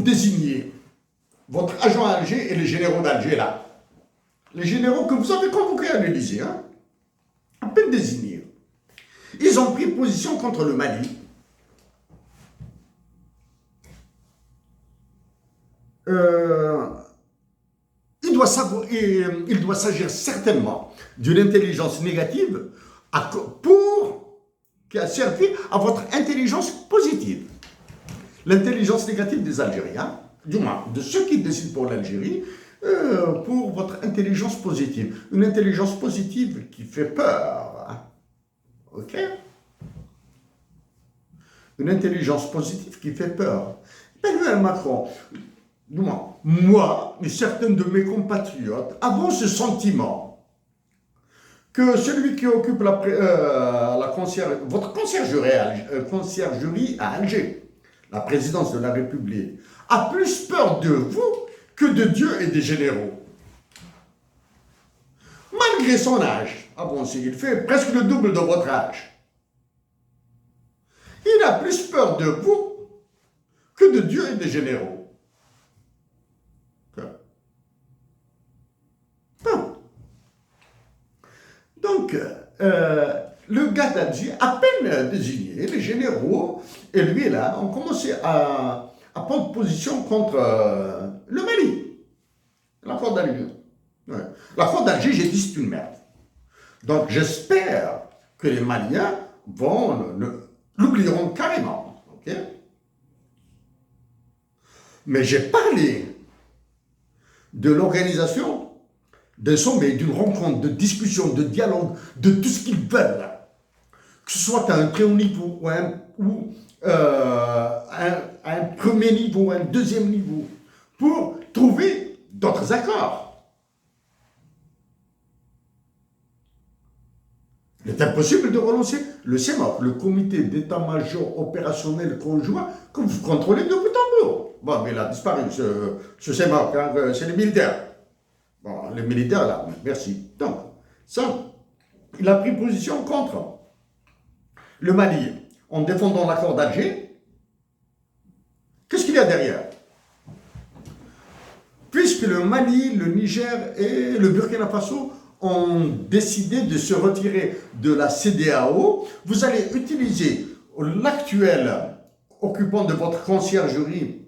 désigner votre agent à Alger et les généraux d'Alger, là. Les généraux que vous avez convoqués à l'Élysée, hein, à peine désignés. Ils ont pris position contre le Mali. Il doit s'agir certainement d'une intelligence négative qui a servi à votre intelligence positive. L'intelligence négative des Algériens, du moins de ceux qui décident pour l'Algérie, pour votre intelligence positive. Une intelligence positive qui fait peur. Hein. Ok? Une intelligence positive qui fait peur. Emmanuel Macron, du moins, moi et certains de mes compatriotes avons ce sentiment que celui qui occupe votre conciergerie à Alger, la présidence de la République, a plus peur de vous que de Dieu et des généraux. Malgré son âge, il fait presque le double de votre âge. Il a plus peur de vous que de Dieu et des généraux. Donc, le gars d'Alger, à peine désigné, les généraux, et lui là, ont commencé à prendre position contre le Mali. L'accord d'Alger. Ouais. L'accord d'Alger, j'ai dit, c'est une merde. Donc, j'espère que les Maliens l'oublieront carrément. Okay? Mais j'ai parlé de l'organisation d'un sommet, d'une rencontre, de discussion, de dialogue, de tout ce qu'ils veulent. Que ce soit à un très haut niveau ou un premier niveau, un deuxième niveau, pour trouver d'autres accords. Il est impossible de relancer le CEMOC, le comité d'état-major opérationnel conjoint, que vous contrôlez de bout en bout. Bon, mais il a disparu, ce CEMOC, hein, c'est les militaires. Bon, les militaires, là, merci. Donc, ça, il a pris position contre le Mali en défendant l'accord d'Alger. Qu'est-ce qu'il y a derrière? Puisque le Mali, le Niger et le Burkina Faso ont décidé de se retirer de la CEDEAO, vous allez utiliser l'actuel occupant de votre conciergerie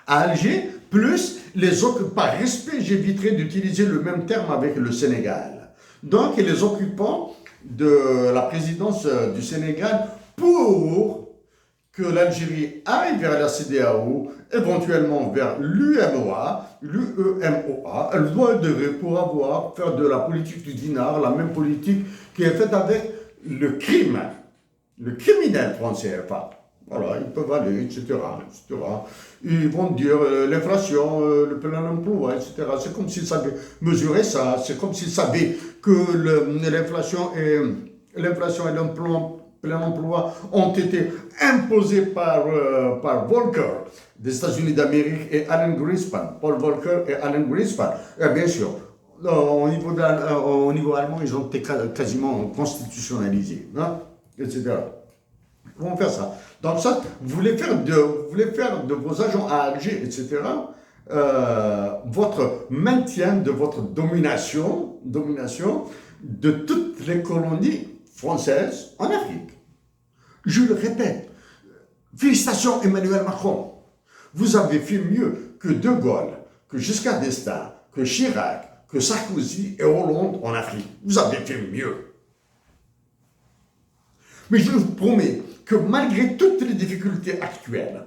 à Alger, plus les occupants, par respect, j'éviterai d'utiliser le même terme avec le Sénégal. Donc, les occupants de la présidence du Sénégal pour que l'Algérie aille vers la CEDEAO, éventuellement vers l'UEMOA, elle doit faire de la politique du dinar, la même politique qui est faite avec le criminel français. Enfin, voilà, ils peuvent aller, etc. Ils vont dire l'inflation, le plein emploi, etc. C'est comme s'ils savaient mesurer ça, c'est comme s'ils savaient que l'inflation et plein emploi ont été imposés par Volcker des États-Unis d'Amérique et Alan Greenspan, Paul Volcker et Alan Greenspan. Et bien sûr, au niveau allemand, ils ont été quasiment constitutionnalisés, hein, etc. Ils vont faire ça. Donc ça, vous voulez faire de vos agents à Alger, etc., votre maintien de votre domination de toutes les colonies françaises en Afrique. Je le répète, félicitations Emmanuel Macron. Vous avez fait mieux que De Gaulle, que Giscard d'Estaing, que Chirac, que Sarkozy et Hollande en Afrique. Vous avez fait mieux. Mais je vous promets que malgré toutes les difficultés actuelles,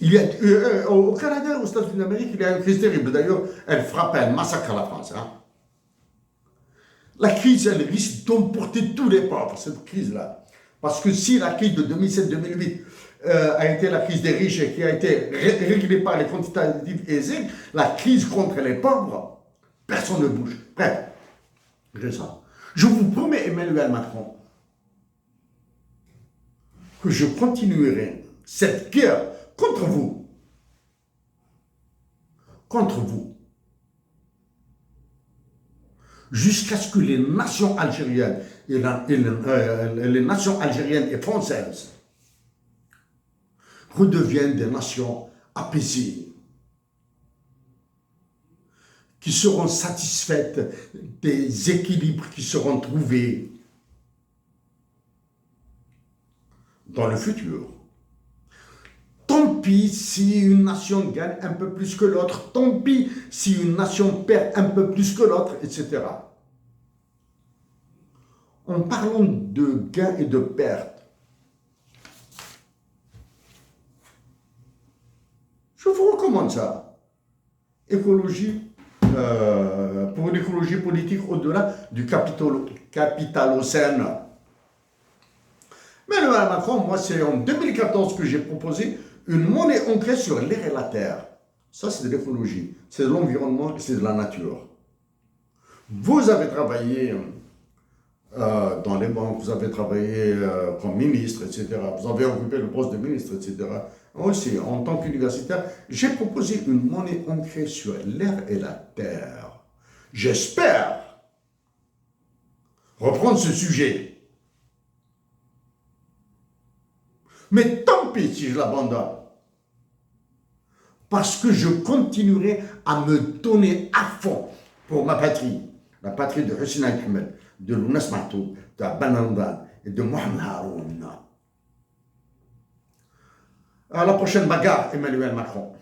il y a, au Canada, aux États-Unis d'Amérique, il y a une crise terrible. D'ailleurs, elle frappe, elle massacre la France. Hein. La crise, elle risque d'emporter tous les pauvres, cette crise-là. Parce que si la crise de 2007-2008 a été la crise des riches et qui a été réglée par les quantitatifs aisés, la crise contre les pauvres, personne ne bouge. Bref, c'est ça. Je vous promets, Emmanuel Macron, que je continuerai cette guerre contre vous. Contre vous. jusqu'à ce que les nations algériennes les nations algériennes et françaises redeviennent des nations apaisées, qui seront satisfaites des équilibres qui seront trouvés dans le futur. Tant pis si une nation gagne un peu plus que l'autre, tant pis si une nation perd un peu plus que l'autre, etc. En parlant de gains et de pertes, je vous recommande ça. Écologie, pour une écologie politique au-delà du capitalocène. Mais le Macron, moi, c'est en 2014 que j'ai proposé une monnaie ancrée sur l'air et la terre. Ça, c'est de l'écologie, c'est de l'environnement et c'est de la nature. Vous avez travaillé dans les banques, vous avez travaillé comme ministre, etc. Vous avez occupé le poste de ministre, etc. Aussi, en tant qu'universitaire, j'ai proposé une monnaie ancrée sur l'air et la terre. J'espère reprendre ce sujet. Mais tant pis si je l'abandonne. Parce que je continuerai à me donner à fond pour ma patrie. La patrie de Hussein Ahmed, de Lounas Mahtoub, de Banandan et de Mohamed Haroun. À la prochaine bagarre, Emmanuel Macron.